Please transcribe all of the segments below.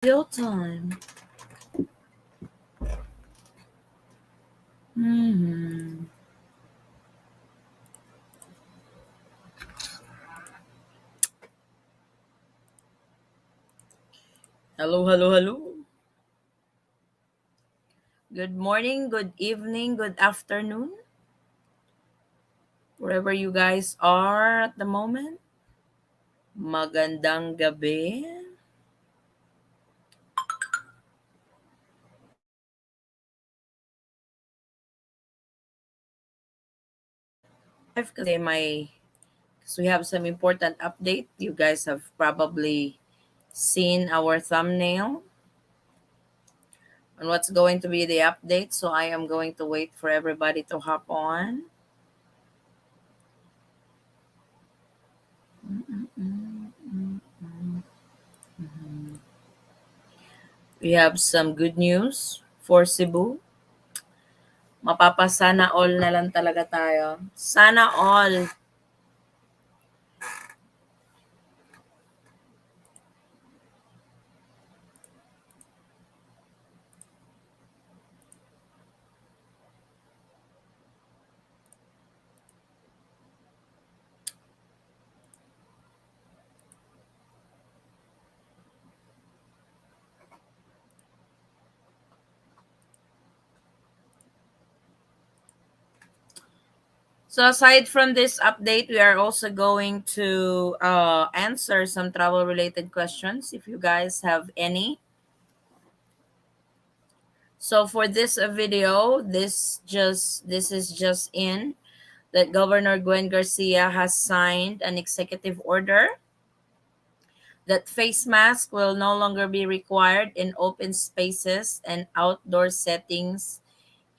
Real time. Mm-hmm. Hello, hello, hello. Good morning, good evening, good afternoon, wherever you guys are at the moment. Magandang gabi. I've kasi because we have some important update. You guys have probably seen our thumbnail on what's going to be the update. So I am going to wait for everybody to hop on. We have some good news for Cebu. Mapapasana all na lang talaga tayo. Sana all. So aside from this update, we are also going to answer some travel related questions if you guys have any. So for this video, this is just in that Governor Gwen Garcia has signed an executive order that face mask will no longer be required in open spaces and outdoor settings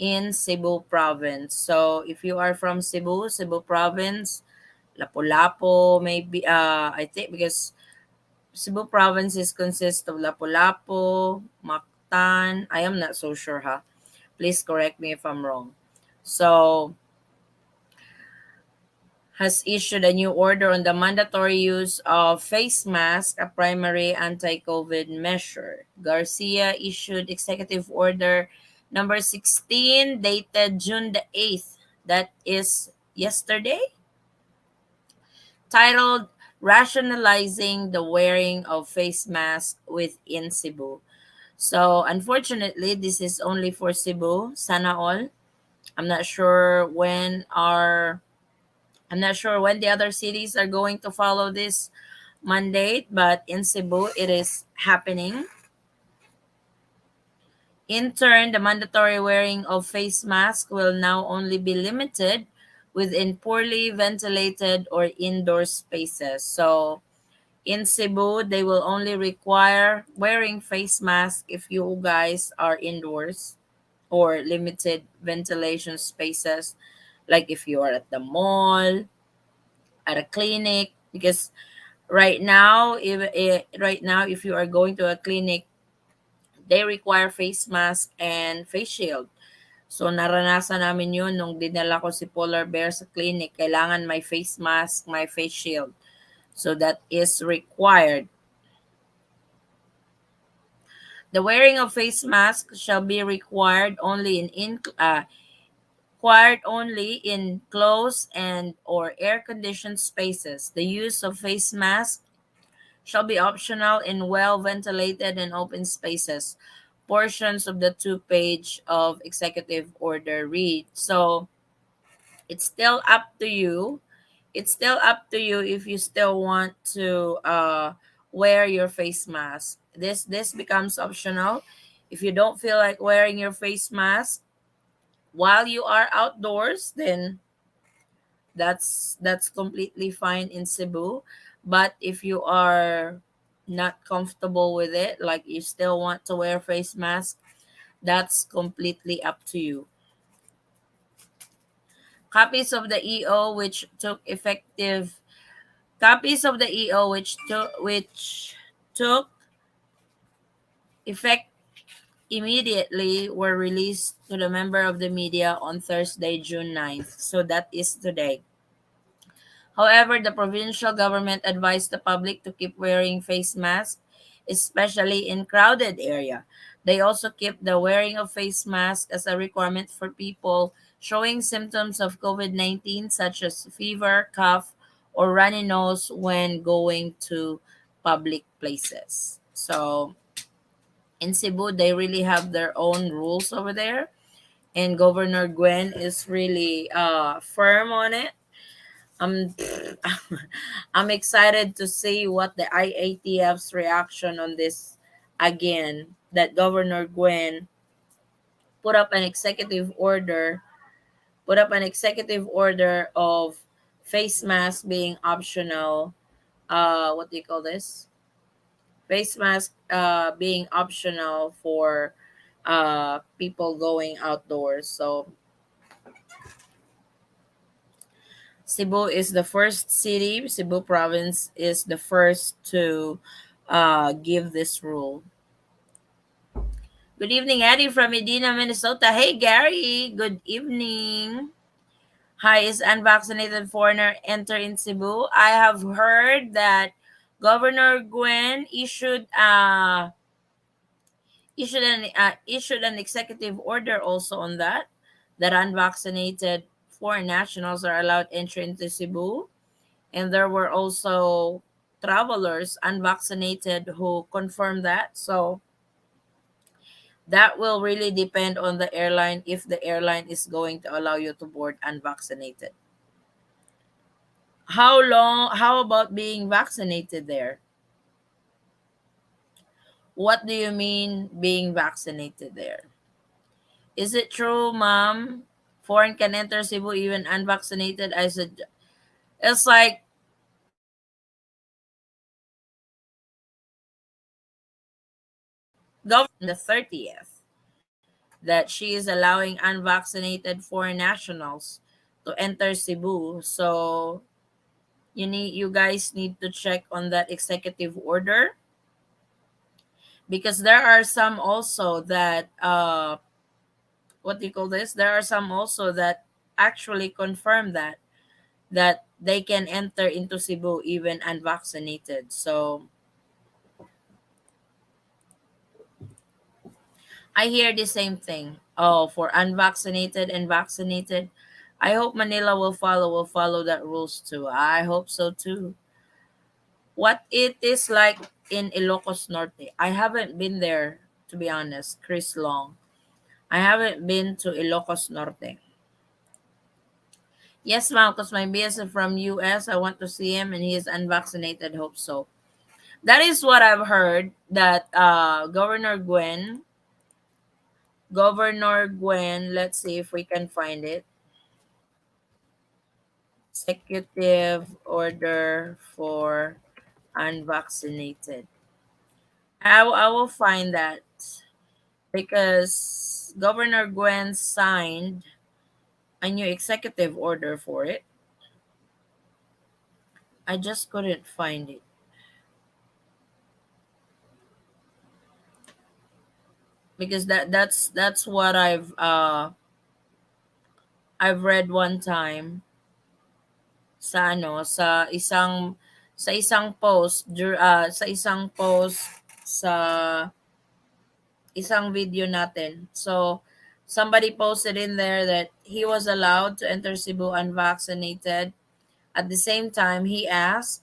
in Cebu Province. So if you are from Cebu Province, Lapu-Lapu, maybe I think because Cebu Province is consist of Lapu-Lapu, Mactan. I am not so sure, ha. Please correct me if I'm wrong. So has issued a new order on the mandatory use of face mask, a primary anti-COVID measure. Garcia issued executive order number 16 dated June the 8th. That is yesterday, titled Rationalizing the Wearing of Face Mask Within Cebu. So, unfortunately, this is only for Cebu, sana all. I'm not sure when our I'm not sure when the other cities are going to follow this mandate, but in Cebu, it is happening. In turn, the mandatory wearing of face masks will now only be limited within poorly ventilated or indoor spaces. So, in Cebu, they will only require wearing face mask if you guys are indoors or limited ventilation spaces, like if you are at the mall, at a clinic, because right now if you are going to a clinic, they require face mask and face shield. So naranasan namin yun nung dinala ko si Polar Bear sa clinic. Kailangan may face mask, may face shield. So that is required. The wearing of face mask shall be required only in closed and or air conditioned spaces. The use of face mask shall be optional in well-ventilated and open spaces. Portions of the two-page of executive order read. So it's still up to you. It's still up to you if you still want to wear your face mask. This becomes optional. If you don't feel like wearing your face mask while you are outdoors, then that's completely fine in Cebu. But if you are not comfortable with it, like you still want to wear face mask, that's completely up to you. Copies of the EO which took effective Copies of the EO which took effect immediately were released to the member of the media on Thursday, June 9th. So that is today. However, the provincial government advised the public to keep wearing face masks, especially in crowded area. They also keep the wearing of face mask as a requirement for people showing symptoms of COVID-19 such as fever, cough, or runny nose when going to public places. So in Cebu, they really have their own rules over there, and Governor Gwen is really firm on it. I'm I'm excited to see what the IATF's reaction on this again. That Governor Gwen put up an executive order, put up an executive order of face mask being optional. What do you call this? Face mask being optional for people going outdoors. So Cebu is the first city, Cebu Province is the first to give this rule. Good evening, Eddie from Medina, Minnesota. Hey, Gary. Good evening. Hi, is unvaccinated foreigner enter in Cebu? I have heard that Governor Gwen issued an executive order also on that, that unvaccinated foreign nationals are allowed entry into Cebu, and there were also travelers unvaccinated who confirmed that. So that will really depend on the airline if the airline is going to allow you to board unvaccinated. How about being vaccinated there? What do you mean being vaccinated there? Is it true, mom? Foreign can enter Cebu even unvaccinated? I said it's like government the 30th that she is allowing unvaccinated foreign nationals to enter Cebu. So you guys need to check on that executive order, because there are some also that what do you call this? There are some also that actually confirm that they can enter into Cebu even unvaccinated. So I hear the same thing. Oh, for unvaccinated and vaccinated. I hope Manila will follow that rules too. I hope so too. What it is like in Ilocos Norte. I haven't been there, to be honest, Chris Long. I haven't been to Ilocos Norte. Yes, ma'am, because my BS from US. I want to see him and he is unvaccinated. Hope so. That is what I've heard, that Governor Gwen, let's see if we can find it. Executive order for unvaccinated. I will find that because Governor Gwen signed a new executive order for it. I just couldn't find it because that's what I've read one time sa ano sa isang post sa isang post sa isang video natin. So somebody posted in there that he was allowed to enter Cebu unvaccinated. At the same time, he asked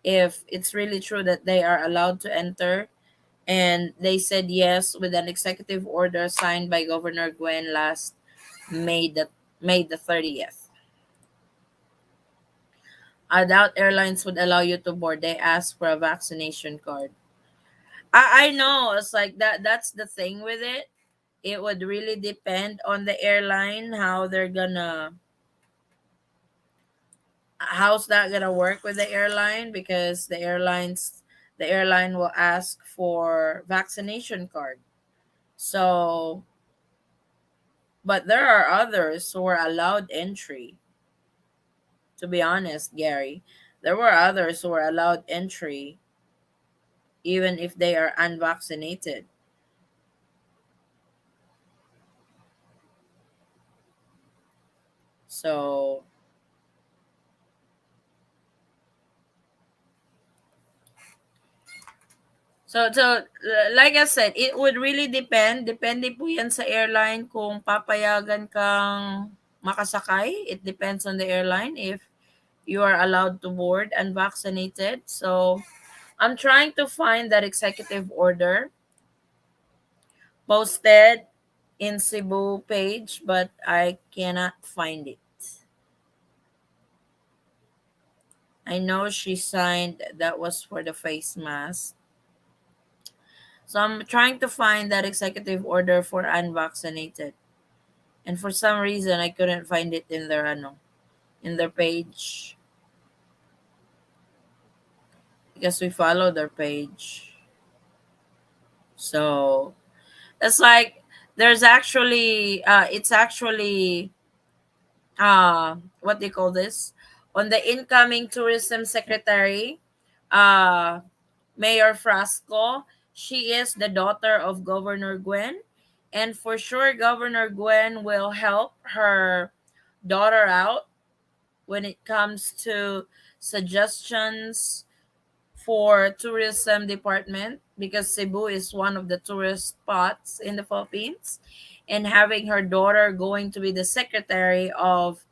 if it's really true that they are allowed to enter, and they said yes with an executive order signed by Governor Gwen last May the 30th. I doubt airlines would allow you to board. They ask for a vaccination card. I know, it's like that's the thing with it. It would really depend on the airline how they're gonna how's that gonna work with the airline, because the airline will ask for vaccination card. So but there are others who are allowed entry, to be honest, Gary. There were others who were allowed entry even if they are unvaccinated. So Like I said, it would really depend. Depende po yan sa airline kung papayagan kang makasakay. It depends on the airline if you are allowed to board unvaccinated. So, I'm trying to find that executive order posted in Cebu page, but I cannot find it. I know she signed that was for the face mask. So I'm trying to find that executive order for unvaccinated. And for some reason I couldn't find it in their in their page because we follow their page. So it's like there's actually it's actually what do you call this? On the incoming tourism secretary, uh Mayor Frasco, she is the daughter of Governor Gwen, and for sure Governor Gwen will help her daughter out when it comes to suggestions for tourism department because Cebu is one of the tourist spots in the Philippines, and having her daughter going to be the secretary of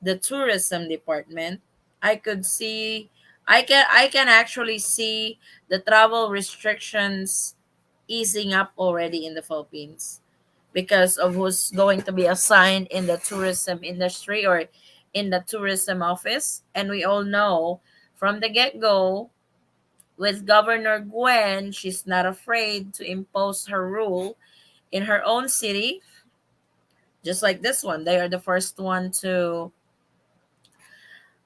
the tourism department, I could see I can actually see the travel restrictions easing up already in the Philippines because of who's going to be assigned in the tourism industry or in the tourism office. And we all know from the get-go with Governor Gwen, she's not afraid to impose her rule in her own city, just like this one. They are the first one to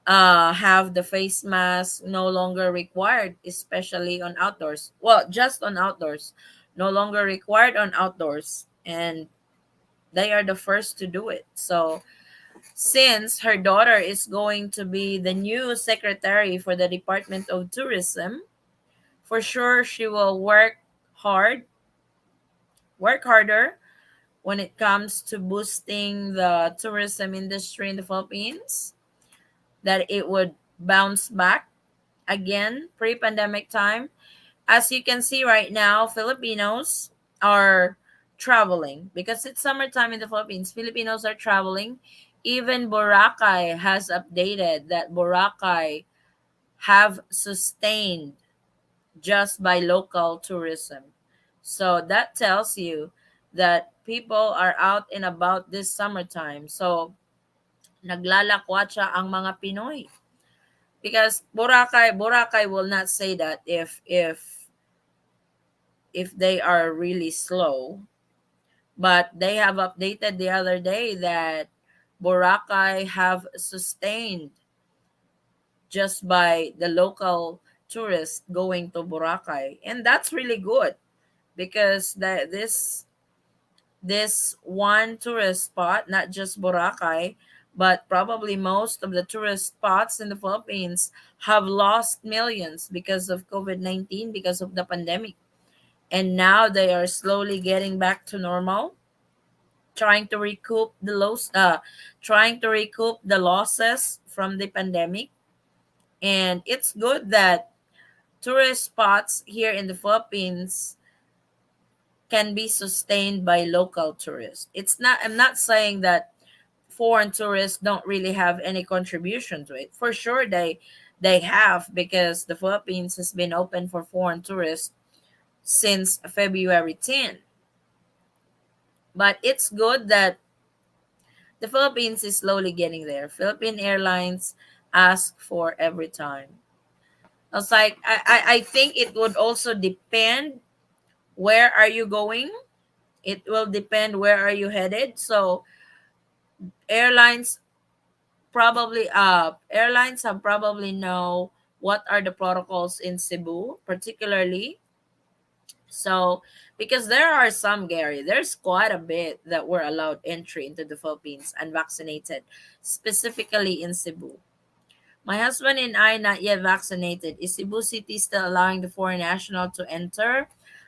have the face mask no longer required, especially on outdoors. Well, just on outdoors, no longer required on outdoors. And they are the first to do it. So, since her daughter is going to be the new secretary for the Department of Tourism, for sure she will hard, work harder when it comes to boosting the tourism industry in the Philippines, that it would bounce back again pre-pandemic time. As you can see right now, Filipinos are traveling because it's summertime in the Philippines. Filipinos are traveling. Even Boracay has updated that Boracay have sustained just by local tourism. So that tells you that people are out and about this summertime. So naglalakwatsa ang mga Pinoy. Because Boracay will not say that if they are really slow. But they have updated the other day that Boracay have sustained just by the local tourists going to Boracay. And that's really good because this one tourist spot, not just Boracay, but probably most of the tourist spots in the Philippines have lost millions because of COVID-19, because of the pandemic. And now they are slowly getting back to normal, trying to recoup the losses from the pandemic. And it's good that tourist spots here in the Philippines can be sustained by local tourists. I'm not saying that foreign tourists don't really have any contribution to it. For sure they have because the Philippines has been open for foreign tourists since February 10. But it's good that the Philippines is slowly getting there. Philippine Airlines ask for every time. I was like, I think it would also depend where are you going. It will depend where are you headed. So airlines airlines have probably know what are the protocols in Cebu, particularly. So because there are some, Gary, there's quite a bit that were allowed entry into the Philippines unvaccinated, specifically in Cebu. My husband and I not yet vaccinated. Is Cebu City still allowing the foreign national to enter?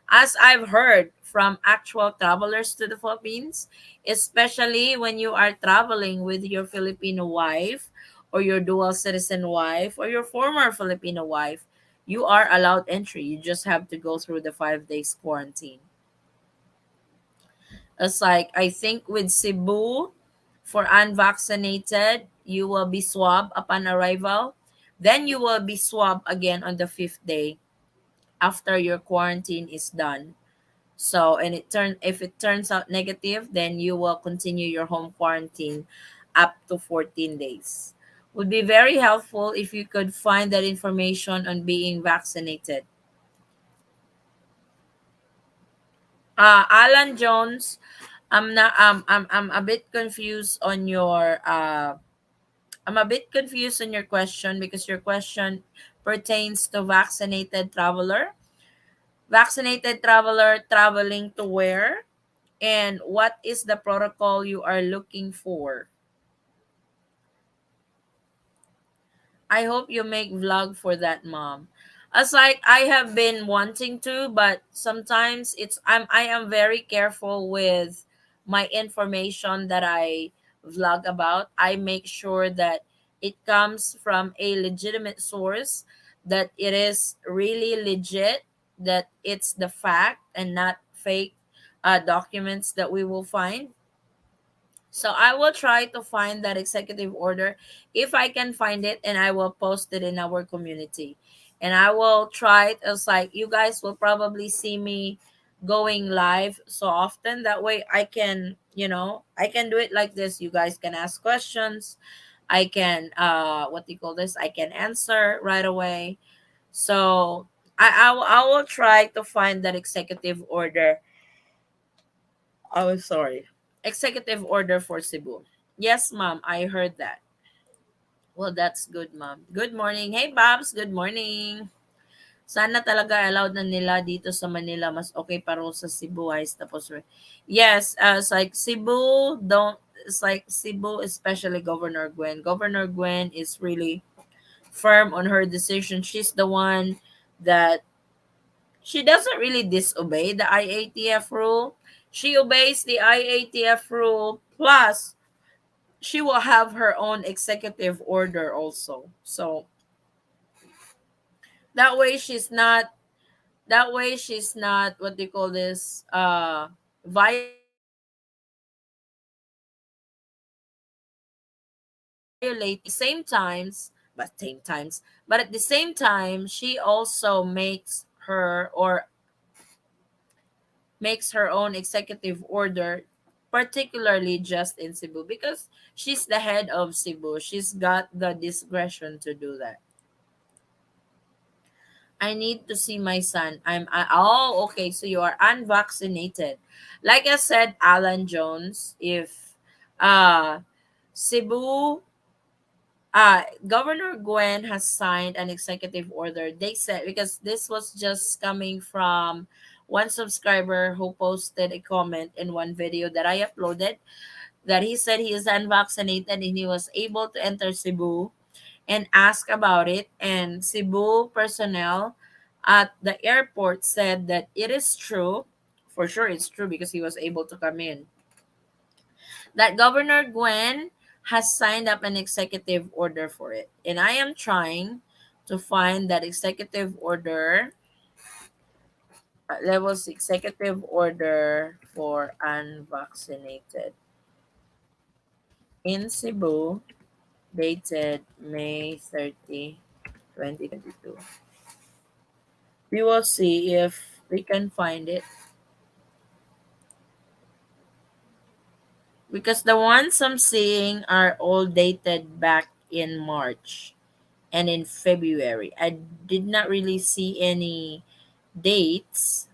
As I've heard from actual travelers to the Philippines, especially when you are traveling with your Filipino wife or your dual citizen wife or your former Filipino wife, you are allowed entry. You just have to go through the 5 days quarantine. It's like, I think with Cebu, for unvaccinated, you will be swabbed upon arrival. Then you will be swabbed again on the fifth day after your quarantine is done. So, and if it turns out negative, then you will continue your home quarantine up to 14 days. Would be very helpful if you could find that information on being vaccinated. Alan Jones, I'm a bit confused on your I'm a bit confused on your question, because your question pertains to vaccinated traveler. Vaccinated traveler traveling to where? And what is the protocol you are looking for? I hope you make vlog for that, mom. As like, I have been wanting to, but sometimes I am very careful with my information that I vlog about. I make sure that it comes from a legitimate source, that it is really legit, that it's the fact and not fake documents that we will find. So I will try to find that executive order if I can find it, and I will post it in our community. And I will try it as like, you guys will probably see me going live so often. That way I can, I can do it like this. You guys can ask questions. I can what do you call this? I can answer right away. So I will try to find that executive order. Oh, sorry. Executive order for Cebu. Yes, ma'am. I heard that. Well, that's good, ma'am. Good morning. Hey, Babs. Good morning. Sana talaga allowed na nila dito sa Manila. Mas okay pa rin sa Cebu. Ayos tapos. Yes, it's like Cebu, don't, it's like Cebu, especially Governor Gwen. Governor Gwen is really firm on her decision. She's the one that she doesn't really disobey the IATF rule. She obeys the IATF rule, plus she will have her own executive order also. So that way she's not what they call this violating but at the same time she also makes her own executive order, particularly just in Cebu, because she's the head of Cebu. She's got the discretion to do that. I need to see my son. Oh, okay. So you are unvaccinated. Like I said, Alan Jones, if uh Cebu Governor Gwen has signed an executive order. They said, because this was just coming from one subscriber who posted a comment in one video that I uploaded, that he said he is unvaccinated and he was able to enter Cebu, and ask about it. And Cebu personnel at the airport said that it is true. For sure, it's true because he was able to come in. That Governor Gwen has signed up an executive order for it. And I am trying to find that executive order, levels executive order for unvaccinated in Cebu, dated May 30, 2022. We will see if we can find it, because the ones I'm seeing are all dated back in March and in February. I did not really see any dates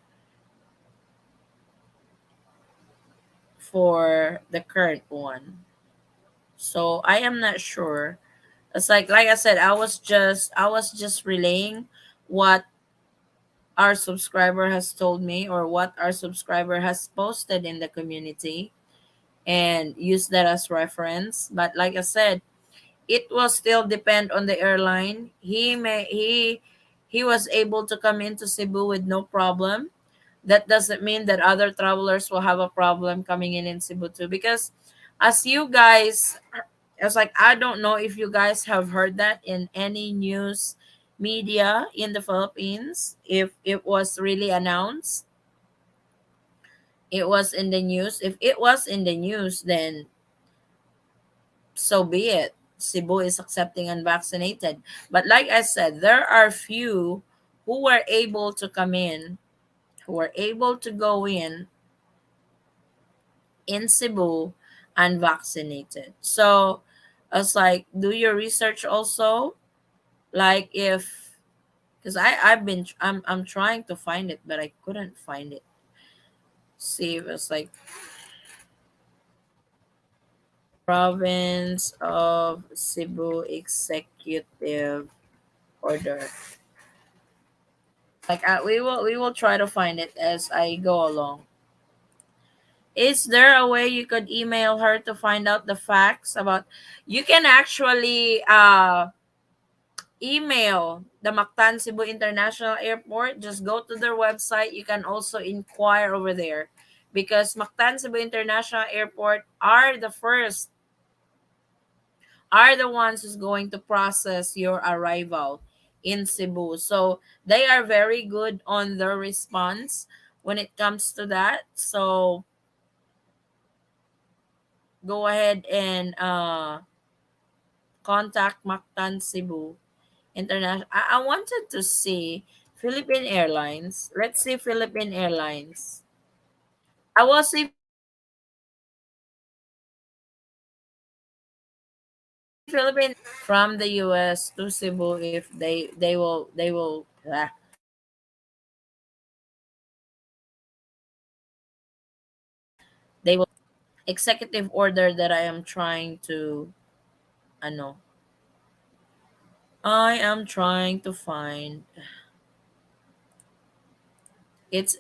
for the current one. So I am not sure. It's like I said, I was just relaying what our subscriber has told me, or what our subscriber has posted in the community, and use that as reference. But like I said, it will still depend on the airline. He was able to come into Cebu with no problem. That doesn't mean that other travelers will have a problem coming in Cebu too, because as you guys, it's like, I don't know if you guys have heard that in any news media in the Philippines. If it was really announced, it was in the news. If it was in the news, then so be it. Cebu is accepting unvaccinated. But like I said, there are few who were able to come in, who were able to go in Cebu unvaccinated. So I was like, do your research also. Like if, because I'm trying to find it, but I couldn't find it. See, it was like province of Cebu executive order. Like we will try to find it as I go along. Is there a way you could email her to find out the facts about? You can actually email the Mactan Cebu International Airport. Just go to their website. You can also inquire over there because Mactan Cebu International Airport are the ones who's going to process your arrival in Cebu. So they are very good on their response when it comes to that. So go ahead and contact Mactan Cebu International. I wanted to see Philippine Airlines. Let's see Philippine Airlines. I will see Philippine from the US to Cebu if they will they will executive order that I am trying to ano I am trying to find. It's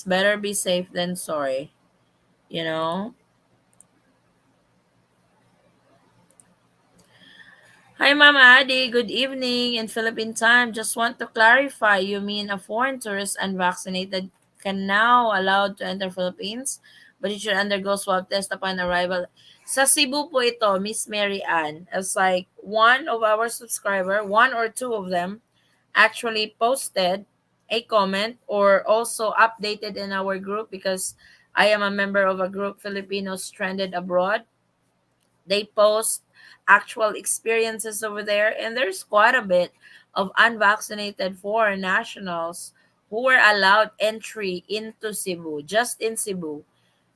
better be safe than sorry, you know. Hi, Mama Adi. Good evening in Philippine time. Just want to clarify, you mean a foreign tourist unvaccinated can now allowed to enter Philippines, but it should undergo swab test upon arrival. Sa Cebu po ito, Miss Mary Ann. As like one of our subscriber, one or two of them, actually posted a comment or also updated in our group because I am a member of a group Filipinos stranded abroad. They post actual experiences over there, and there's quite a bit of unvaccinated foreign nationals who were allowed entry into Cebu, just in Cebu,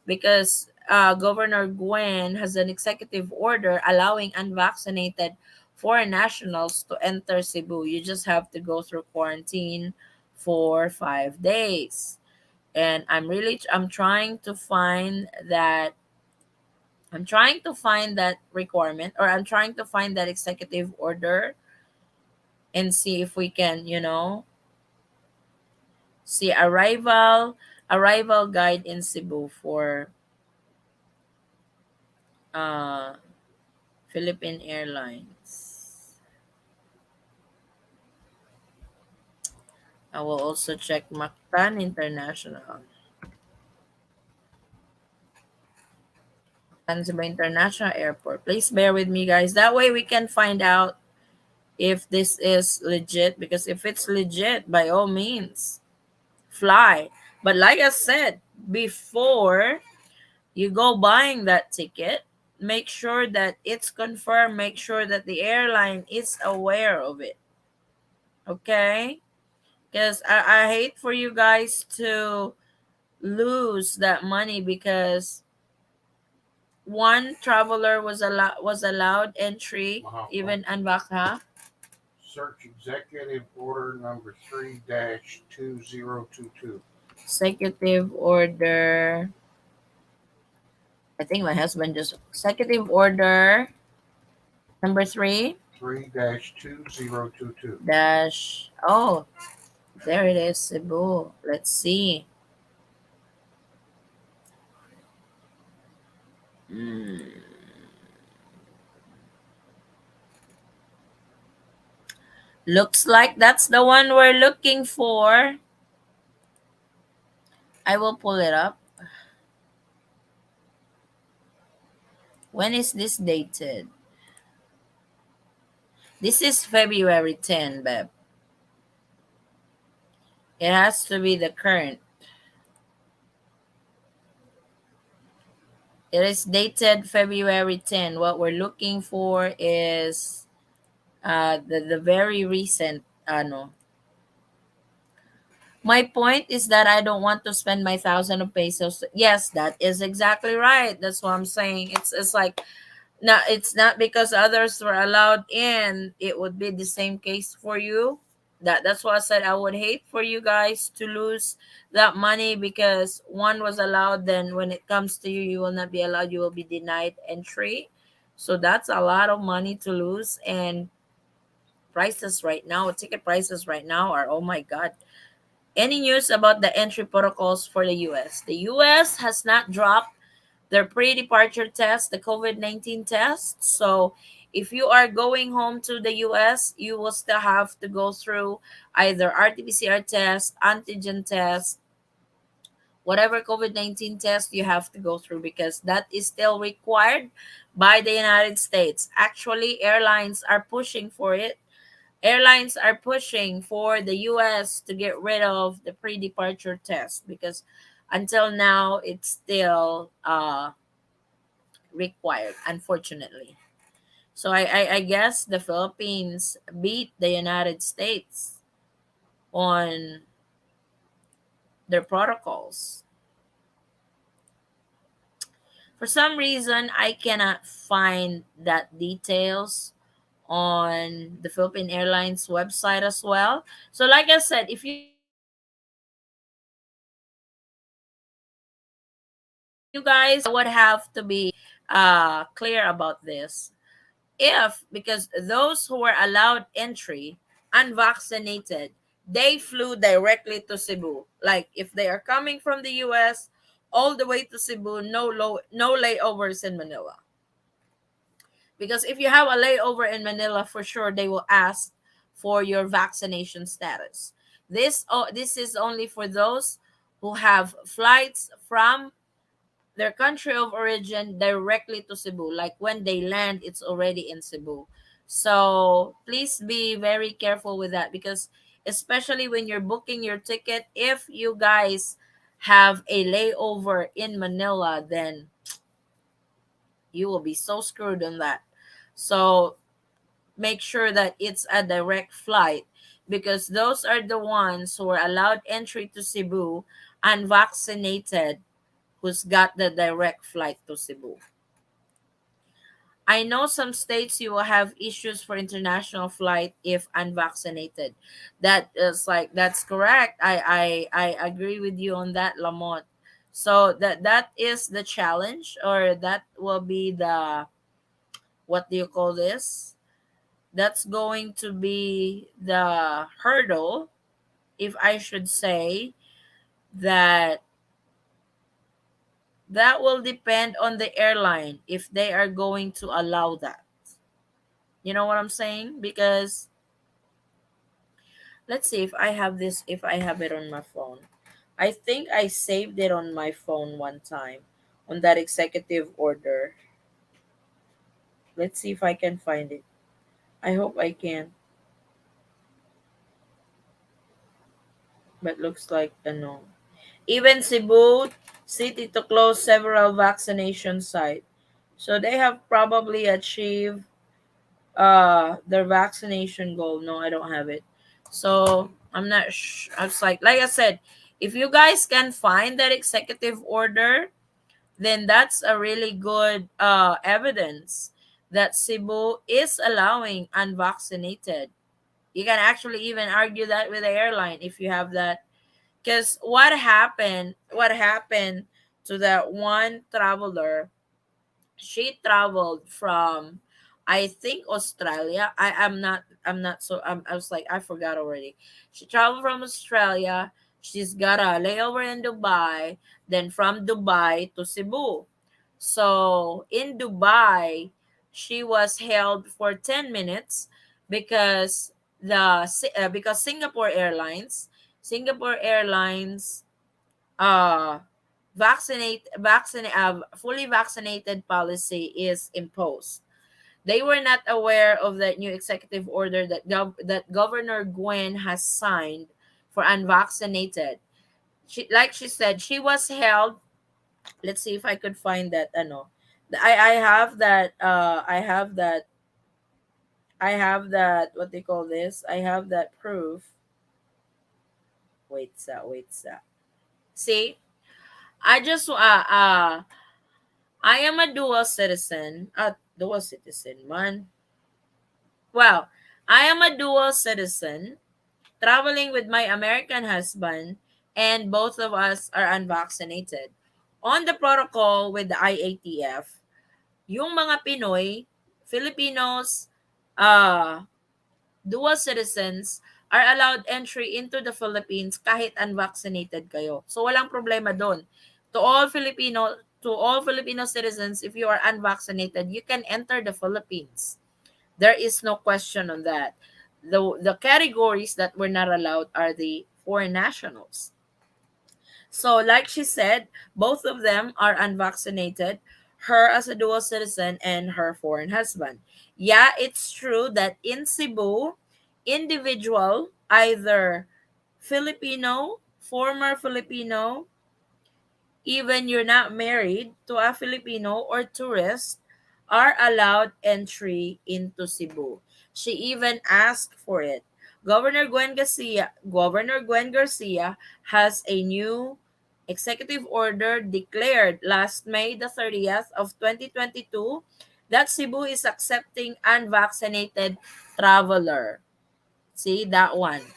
because Governor Gwen has an executive order allowing unvaccinated foreign nationals to enter Cebu. You just have to go through quarantine for 5 days. And I'm trying to find that requirement, or I'm trying to find that executive order and see if we can, see arrival guide in Cebu for uh Philippine Airlines. I will also check Mactan International. Cebu International Airport. Please bear with me, guys. That way we can find out if this is legit. Because if it's legit, by all means, fly. But like I said before, you go buying that ticket, make sure that it's confirmed, make sure that the airline is aware of it. Okay? Because I hate for you guys to lose that money because one traveler was allowed entry, even unvaccinated. Search Executive Order number 3-2022. Executive order. I think my husband just executive order number 3-2022. dash. Oh, there it is, Cebu. Let's see. Hmm. Looks like that's the one we're looking for. I will pull it up. When is this dated? This is February 10, Beb. It has to be the current. It is dated February 10. What we're looking for is the very recent ano. My point is that I don't want to spend my thousand of pesos. Yes, that is exactly right. That's what I'm saying. It's like, not, it's not because others were allowed in, it would be the same case for you. That's why I said I would hate for you guys to lose that money because one was allowed, then when it comes to you, you will not be allowed, you will be denied entry. So that's a lot of money to lose. And prices right now, ticket prices right now are, oh my god. Any news about the entry protocols for the US? The US has not dropped their pre-departure test, the COVID-19 test. So if you are going home to the US, you will still have to go through either RT-PCR test, antigen test, whatever COVID-19 test you have to go through, because that is still required by the United States. Actually, airlines are pushing for it. Airlines are pushing for the US to get rid of the pre-departure test because until now it's still required, unfortunately. So I guess the Philippines beat the United States on their protocols. For some reason, I cannot find that details on the Philippine Airlines website as well. So like I said, if you guys have any would have to be clear about this. If, because those who were allowed entry, unvaccinated, they flew directly to Cebu. Like if they are coming from the US all the way to Cebu, no layovers in Manila. Because if you have a layover in Manila, for sure they will ask for your vaccination status. This is only for those who have flights from their country of origin directly to Cebu. Like when they land, it's already in Cebu. So please be very careful with that, because especially when you're booking your ticket, if you guys have a layover in Manila, then you will be so screwed on that. So make sure that it's a direct flight, because those are the ones who are allowed entry to Cebu, unvaccinated, who's got the direct flight to Cebu. I know some states you will have issues for international flight if unvaccinated. That is like, that's correct. I agree with you on that, Lamont. So that is the challenge, or that will be the, what do you call this? That's going to be the hurdle, if I should say, that that will depend on the airline if they are going to allow that. You know what I'm saying? Because let's see if I have this, if I have it on my phone. I think I saved it on my phone one time on that executive order. Let's see if I can find it. I hope I can, but looks like no. Even Cebu City to close several vaccination sites. So they have probably achieved their vaccination goal. No, I don't have it. So I'm not I was like I said, if you guys can find that executive order, then that's a really good evidence that Cebu is allowing unvaccinated. You can actually even argue that with the airline if you have that. Because what happened to that one traveler? She traveled from, I think, Australia. I'm not so I was like, I forgot already. She traveled from Australia. She's got a layover in Dubai, then from Dubai to Cebu. So in Dubai, she was held for 10 minutes because because Singapore Airlines uh fully vaccinated policy is imposed. They were not aware of that new executive order that Governor Gwen has signed for unvaccinated. Like she said, she was held. Let's see if I could find that. Ano, I have that. I have that. What they call this? I have that proof. Wait, sir. See, I just I am a dual citizen. Dual citizen, man. Well, I am a dual citizen traveling with my American husband, and both of us are unvaccinated. On the protocol with the IATF, yung mga Pinoy, Filipinos, uh, dual citizens are allowed entry into the Philippines kahit unvaccinated kayo. So walang problema doon. To all Filipino citizens, if you are unvaccinated, you can enter the Philippines. There is no question on that. The categories that were not allowed are the foreign nationals. So, like she said, both of them are unvaccinated. Her as a dual citizen and her foreign husband. Yeah, it's true that in Cebu, individual, either Filipino, former Filipino, even you're not married to a Filipino or tourist, are allowed entry into Cebu. She even asked for it. Governor Gwen Garcia has a new executive order declared last May the 30th of 2022 that Cebu is accepting unvaccinated traveler. See that one.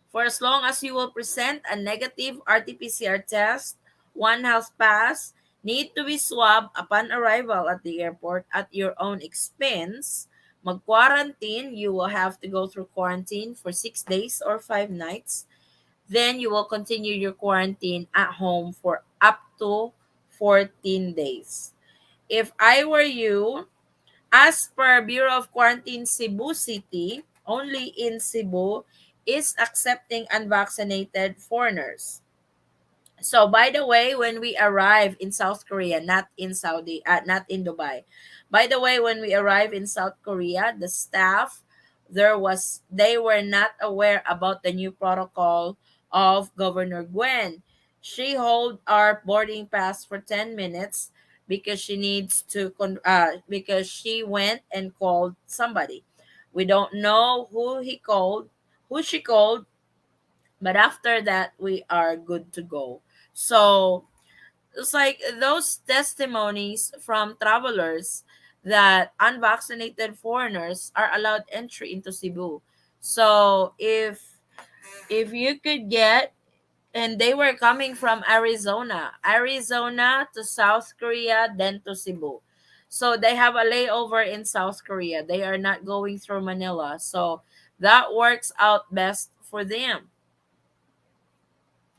For as long as you will present a negative RT-PCR test, one health pass, need to be swabbed upon arrival at the airport at your own expense, mag-quarantine, you will have to go through quarantine for 6 days or 5 nights. Then you will continue your quarantine at home for up to 14 days. If I were you, as per Bureau of Quarantine Cebu City, only in Cebu is accepting unvaccinated foreigners. So by the way, when we arrive in South Korea, not in Dubai. By the way, when we arrive in South Korea, the staff they were not aware about the new protocol of Governor Gwen. She hold our boarding pass for 10 minutes because because she went and called somebody. We don't know who she called, but after that we are good to go. So it's like those testimonies from travelers that unvaccinated foreigners are allowed entry into Cebu. So if you could get, and they were coming from Arizona to South Korea, then to Cebu. So they have a layover in South Korea. They are not going through Manila. So that works out best for them,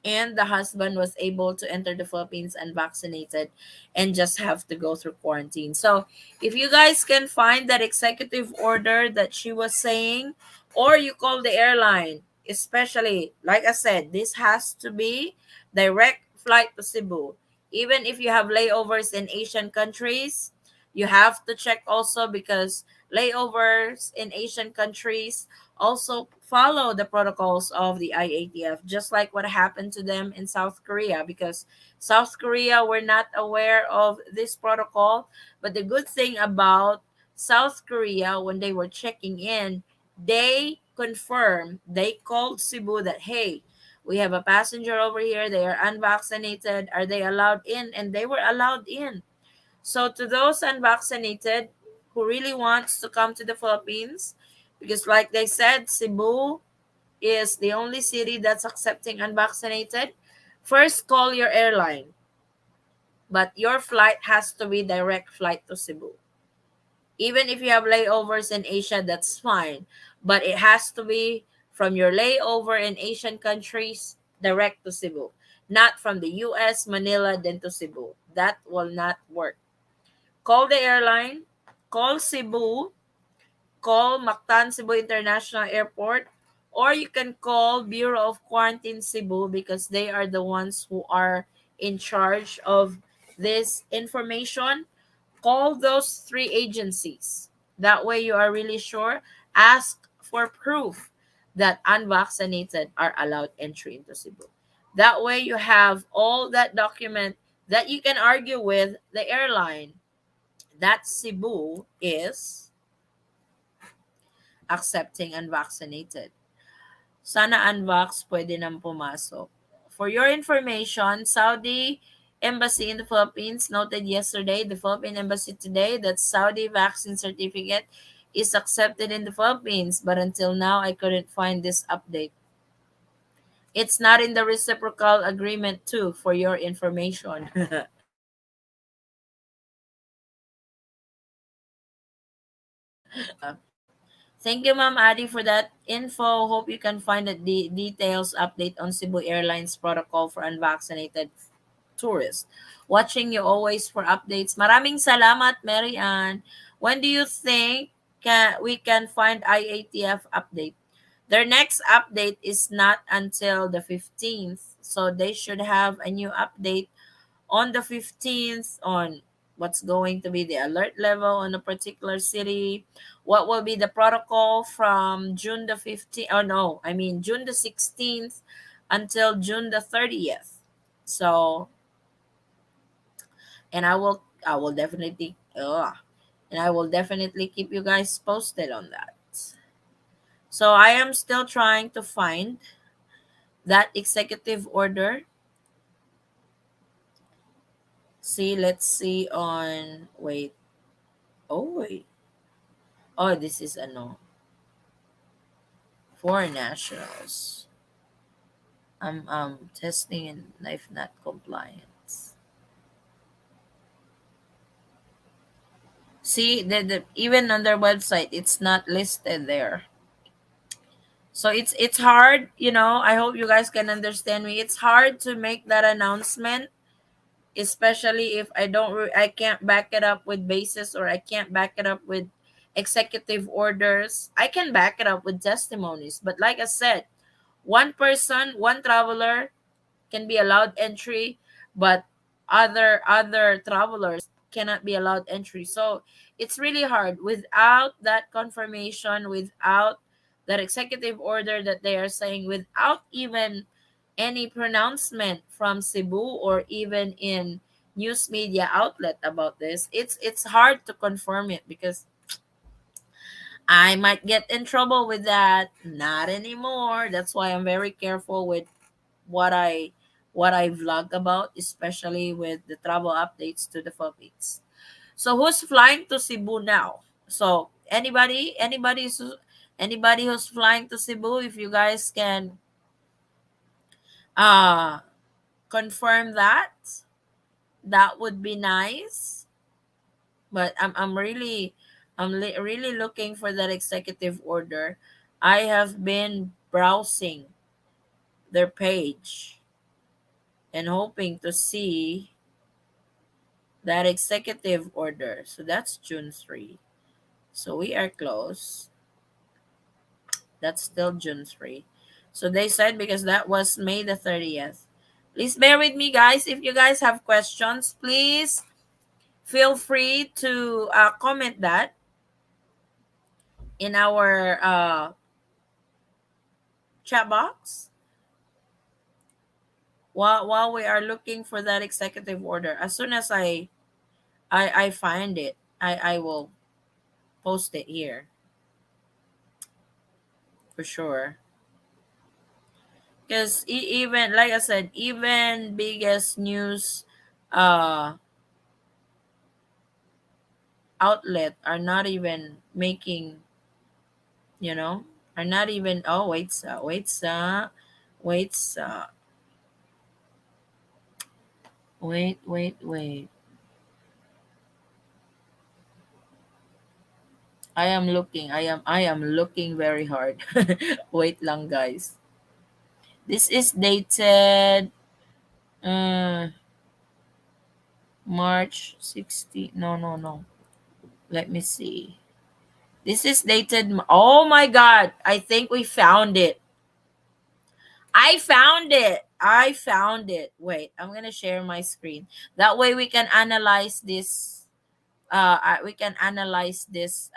and the husband was able to enter the Philippines unvaccinated and just have to go through quarantine. So, if you guys can find that executive order that she was saying, or you call the airline, especially, like I said, this has to be direct flight to Cebu. Even if you have layovers in Asian countries, you have to check also because layovers in Asian countries also follow the protocols of the IATF, just like what happened to them in South Korea, because South Korea were not aware of this protocol. But the good thing about South Korea, when they were checking in, they called Cebu that, hey, we have a passenger over here, they are unvaccinated, are they allowed in? And they were allowed in. So to those unvaccinated who really wants to come to the Philippines, because like they said, Cebu is the only city that's accepting unvaccinated, first call your airline. But your flight has to be direct flight to Cebu. Even if you have layovers in Asia, that's fine. But it has to be from your layover in Asian countries direct to Cebu. Not from the US, Manila, then to Cebu. That will not work. Call the airline, call Cebu, call Mactan Cebu International Airport, or you can call Bureau of Quarantine Cebu because they are the ones who are in charge of this information. Call those three agencies. That way you are really sure. Ask for proof that unvaccinated are allowed entry into Cebu. That way you have all that document that you can argue with the airline that Cebu is accepting unvaccinated. Sana unvax pwede nang pumasok. For your information, Saudi Embassy in the Philippines noted yesterday, the Philippine Embassy today, that Saudi vaccine certificate is accepted in the Philippines, but until now I couldn't find this update. It's not in the reciprocal agreement too, for your information. Thank you, Ma'am Adi, for that info. Hope you can find the details update on Cebu Airlines protocol for unvaccinated tourists. Watching you always for updates. Maraming salamat, Mary Ann. When do you think we can find IATF update? Their next update is not until the 15th, so they should have a new update on the 15th on what's going to be the alert level in a particular city, what will be the protocol from June the 15th, oh no, I mean June the 16th until June the 30th. So, and I will definitely and I will definitely keep you guys posted on that. So I am still trying to find that executive order. See, let's see on wait. Oh wait. Oh, this is a no. Foreign nationals. I'm testing in knife not compliance. See, the even on their website, it's not listed there. So it's hard, I hope you guys can understand me. It's hard to make that announcement, especially if I can't back it up with basis, or I can't back it up with executive orders. I can back it up with testimonies, but like I said, one person, one traveler can be allowed entry, but other travelers cannot be allowed entry. So it's really hard without that confirmation, without that executive order that they are saying, without even any pronouncement from Cebu or even in news media outlet about this. It's hard to confirm it because I might get in trouble with that. Not anymore. That's why I'm very careful with what I vlog about, especially with the travel updates to the Philippines. So who's flying to Cebu now? So anybody who's flying to Cebu, if you guys can uh confirm that, that would be nice. But really looking for that executive order. I have been browsing their page and hoping to see that executive order. So that's June 3. So we are close. That's still June 3. So they said because that was May the 30th. Please bear with me, guys. If you guys have questions, please feel free to comment that in our chat box while we are looking for that executive order. As soon as I find it, I will post it here for sure. Because even like I said, even biggest news uh outlet are not even making, you know are not even, oh wait. I am looking very hard. Wait lang, guys. This is dated uh March 16. No, no, no. Let me see. This is dated. Oh my God. I think we found it. I found it. I found it. Wait, I'm going to share my screen. That way we can analyze this. We can analyze this,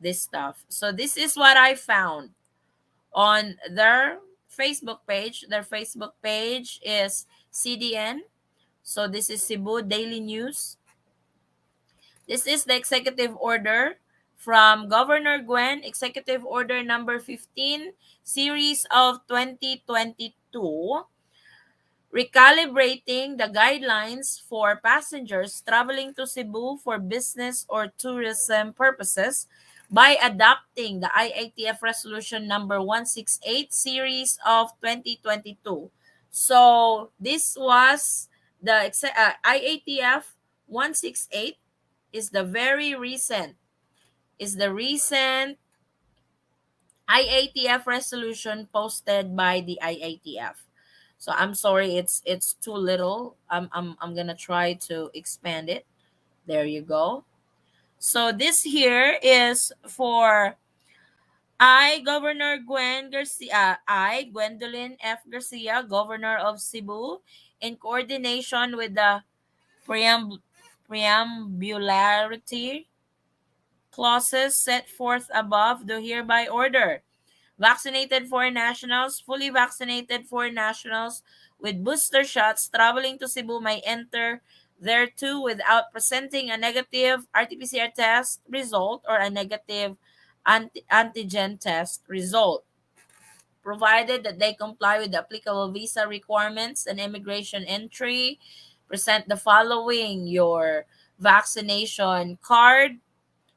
this stuff. So this is what I found. on their Facebook page. Their Facebook page is CDN. So this is Cebu Daily News. This is the executive order from Governor Gwen, Executive Order number 15, series of 2022, recalibrating the guidelines for passengers traveling to Cebu for business or tourism purposes by adopting the IATF Resolution number 168 series of 2022. So this was the IATF 168 is the very recent is the recent IATF resolution posted by the IATF. So I'm sorry, it's too little. I'm gonna try to expand it. There you go. So this here is for Governor Gwen Garcia, Gwendolyn F. Garcia, Governor of Cebu, in coordination with the preambularity clauses set forth above, do hereby order vaccinated foreign nationals, fully vaccinated foreign nationals with booster shots traveling to Cebu may enter thereto without presenting a negative RT-PCR test result or a negative antigen test result, provided that they comply with the applicable visa requirements and immigration entry. Present the following: your vaccination card,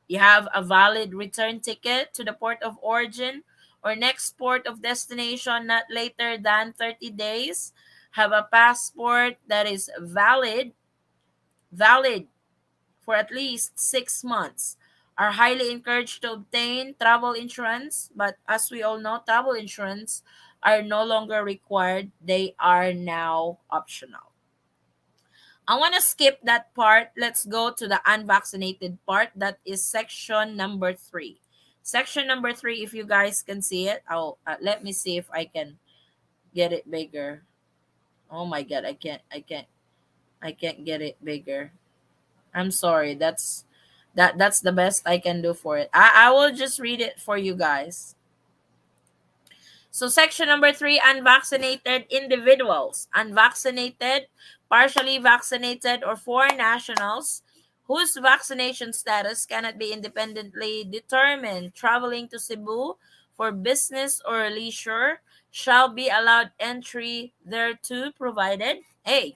you have a valid return ticket to the port of origin or next port of destination not later than 30 days. Have a passport that is valid for at least 6 months. Are highly encouraged to obtain travel insurance, but as we all know, travel insurance are no longer required. They are now optional. I want to skip that part. Let's go to the unvaccinated part. That is section number 3. Section number 3, if you guys can see it, let me see if I can get it bigger. Oh my god, I can't get it bigger. I'm sorry. That's the best I can do for it. I will just read it for you guys. So section number 3, unvaccinated individuals. Unvaccinated, partially vaccinated, or foreign nationals whose vaccination status cannot be independently determined traveling to Cebu for business or leisure shall be allowed entry thereto, provided A,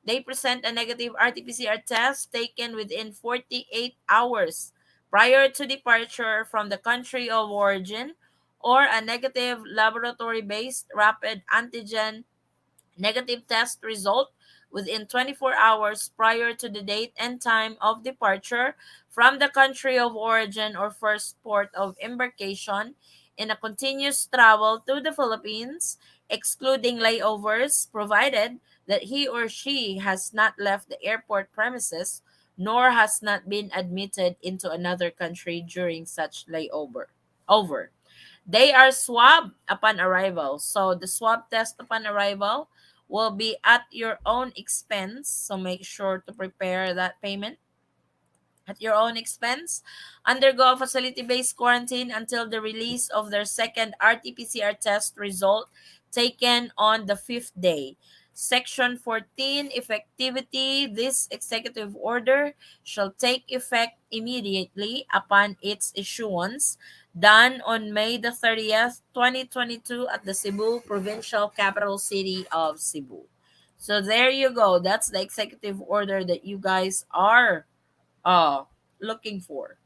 they present a negative RT-PCR test taken within 48 hours prior to departure from the country of origin, or a negative laboratory-based rapid antigen negative test result within 24 hours prior to the date and time of departure from the country of origin or first port of embarkation in a continuous travel to the Philippines, excluding layovers, provided that he or she has not left the airport premises nor has not been admitted into another country during such layover. Over. They are swabbed upon arrival. So the swab test upon arrival will be at your own expense. So make sure to prepare that payment at your own expense. Undergo a facility-based quarantine until the release of their second RT-PCR test result taken on the 5th day. Section 14, effectivity. This executive order shall take effect immediately upon its issuance, done on May the 30th, 2022 at the Cebu Provincial Capital City of Cebu. So there you go. That's the executive order that you guys are uh looking for.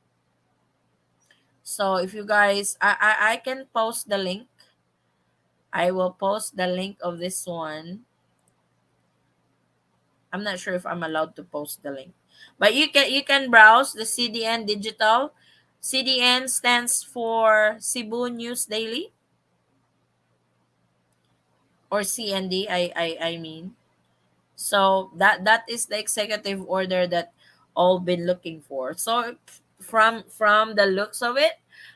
So if you guys, I can post the link. I will post the link of this one. I'm not sure if I'm allowed to post the link, but you can browse the CDN digital. CDN stands for Cebu News Daily, or CND. I mean. So that is the executive order that all been looking for. So from the looks of it,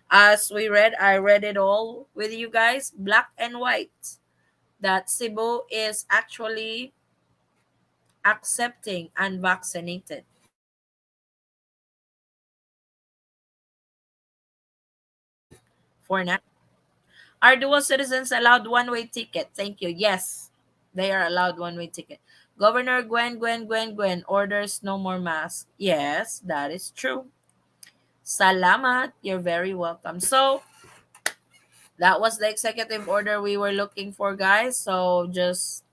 as I read it all with you guys, black and white, that Cebu is actually accepting unvaccinated for now. Are dual citizens allowed one-way ticket? Thank you. Yes, they are allowed one-way ticket. Governor Gwen orders no more masks. Yes, that is true. Salamat. You're very welcome. So, that was the executive order we were looking for, guys. So, just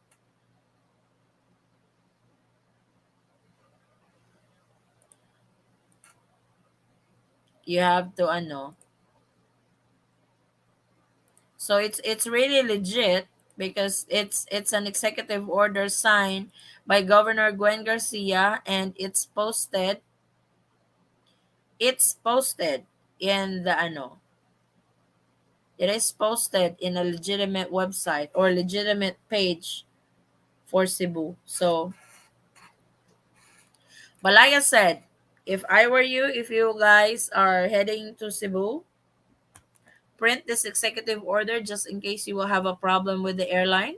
you have to ano. So it's really legit because it's an executive order signed by Governor Gwen Garcia, and it's posted in the ano. It is posted in a legitimate website or legitimate page for Cebu. So, but like I said, if I were you, if you guys are heading to Cebu, print this executive order just in case you will have a problem with the airline.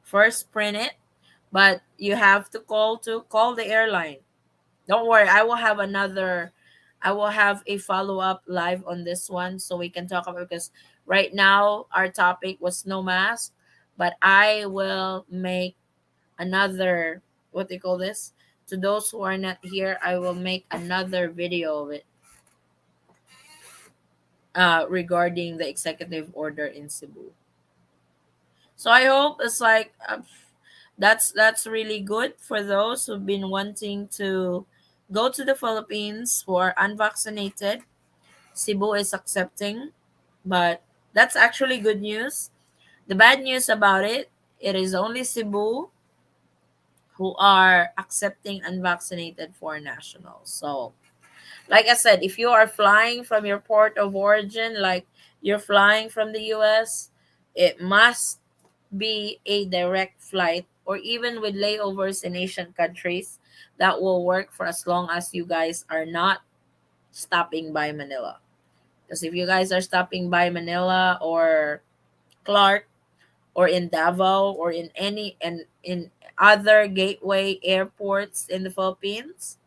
First, print it, but you have to call the airline. Don't worry, I will have a follow-up live on this one so we can talk about, because right now our topic was no mask, but I will make another, what they call this, to those who are not here, I will make another video of it, regarding the executive order in Cebu. So I hope it's like, that's really good for those who've been wanting to go to the Philippines who are unvaccinated. Cebu is accepting, but that's actually good news. The bad news about it, it is only Cebu who are accepting unvaccinated foreign nationals. So, like I said, if you are flying from your port of origin, like you're flying from the US, it must be a direct flight, or even with layovers in Asian countries, that will work for as long as you guys are not stopping by Manila. Because if you guys are stopping by Manila or Clark or in Davao or in any and in other gateway airports in the Philippines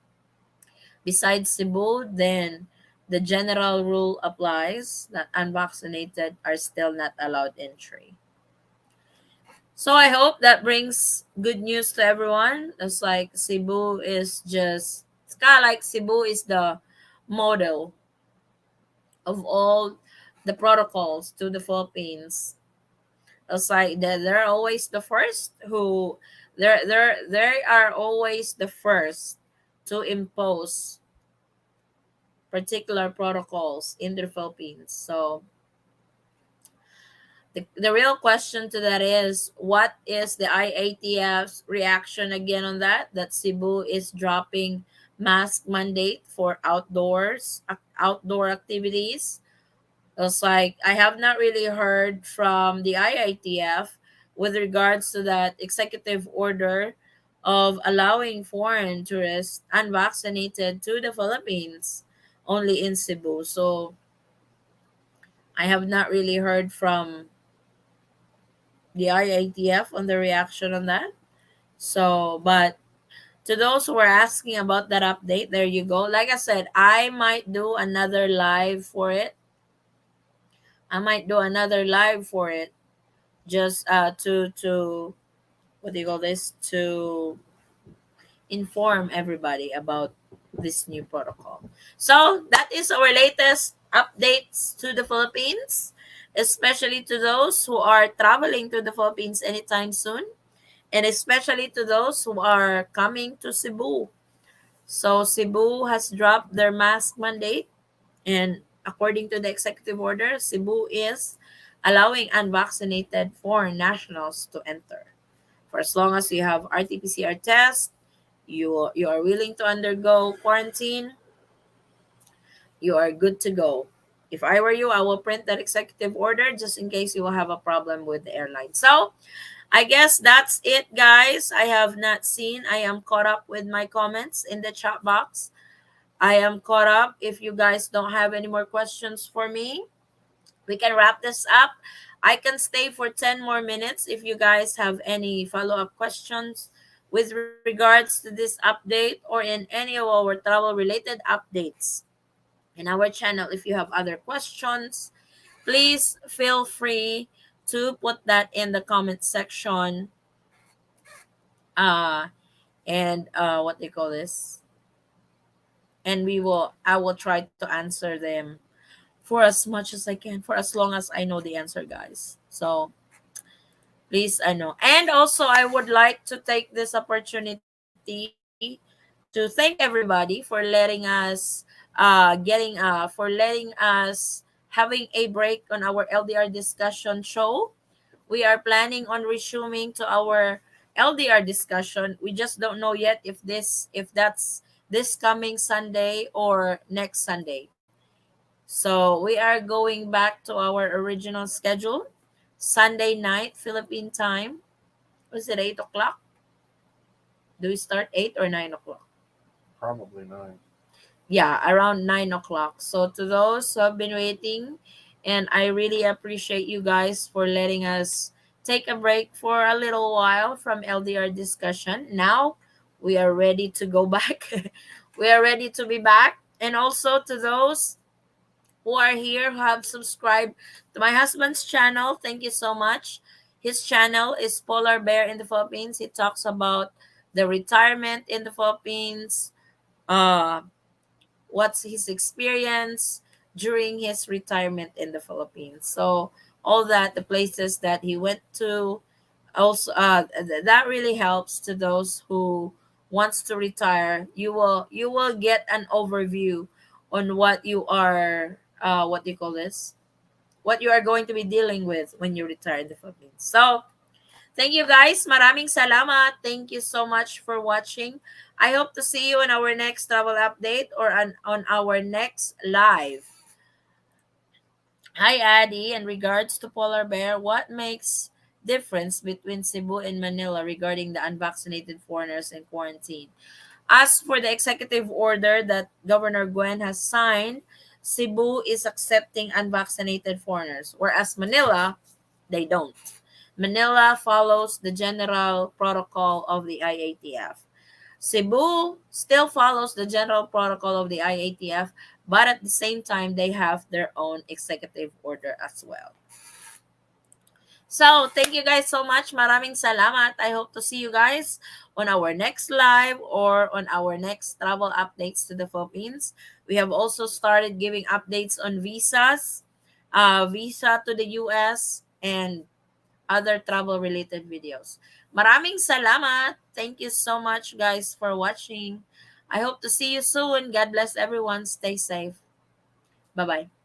besides Cebu, then the general rule applies that unvaccinated are still not allowed entry. So I hope that brings good news to everyone. It's like Cebu is just, it's kind of like Cebu is the model of all the protocols to the Philippines. It's like they're always the first who, they are always the first to impose particular protocols in the Philippines. So the real question to that is, what is the IATF's reaction again on that Cebu is dropping mask mandate for outdoor activities. It's like I have not really heard from the IITF with regards to that executive order of allowing foreign tourists unvaccinated to the Philippines only in Cebu. So I have not really heard from the IITF on the reaction on that. So, but to those who are asking about that update, there you go. Like I said, I might do another live for it. I might do another live for it, just to what do you call this, to inform everybody about this new protocol. So that is our latest updates to the Philippines, especially to those who are traveling to the Philippines anytime soon, and especially to those who are coming to Cebu. So Cebu has dropped their mask mandate, and according to the executive order, Cebu is allowing unvaccinated foreign nationals to enter. For as long as you have RT-PCR test, you are willing to undergo quarantine, you are good to go. If I were you, I will print that executive order just in case you will have a problem with the airline. So, I guess that's it, guys. I have not seen. I am caught up with my comments in the chat box. I am caught up. If you guys don't have any more questions for me, we can wrap this up. I can stay for 10 more minutes if you guys have any follow up questions with regards to this update or in any of our travel related updates in our channel. If you have other questions, Please feel free to put that in the comment section. Uh, and what they call this, and I will try to answer them for as much as I can, for as long as I know the answer, guys. So please, I know. And also, I would like to take this opportunity to thank everybody for letting us for letting us having a break on our LDR discussion show. We are planning on resuming to our LDR discussion. We just don't know yet if that's this coming Sunday or next Sunday. So we are going back to our original schedule. Sunday night Philippine time. Was it 8 o'clock? Do we start 8 or 9 o'clock? Probably 9. Yeah, around 9 o'clock. So to those who have been waiting, and I really appreciate you guys for letting us take a break for a little while from LDR discussion. Now we are ready to go back. We are ready to be back. And also to those who are here who have subscribed to my husband's channel, thank you so much. His channel is Polar Bear in the Philippines. He talks about the retirement in the Philippines, uh what's his experience during his retirement in the Philippines. So all that, the places that he went to, also that really helps to those who wants to retire. You will get an overview on what you are what do you call this? What you are going to be dealing with when you retire in the Philippines. So thank you guys. Maraming salamat. Thank you so much for watching. I hope to see you on our next travel update or on our next live. Hi Addie, in regards to polar bear, what makes difference between Cebu and Manila regarding the unvaccinated foreigners in quarantine? As for the executive order that Governor Gwen has signed, Cebu is accepting unvaccinated foreigners, whereas Manila, they don't. Manila follows the general protocol of the IATF. Cebu still follows the general protocol of the IATF, but at the same time, they have their own executive order as well. So, thank you guys so much. Maraming salamat. I hope to see you guys on our next live or on our next travel updates to the Philippines. We have also started giving updates on visas, visa to the US, and other travel related videos. Maraming salamat. Thank you so much guys for watching. I hope to see you soon. God bless everyone. Stay safe. Bye-bye.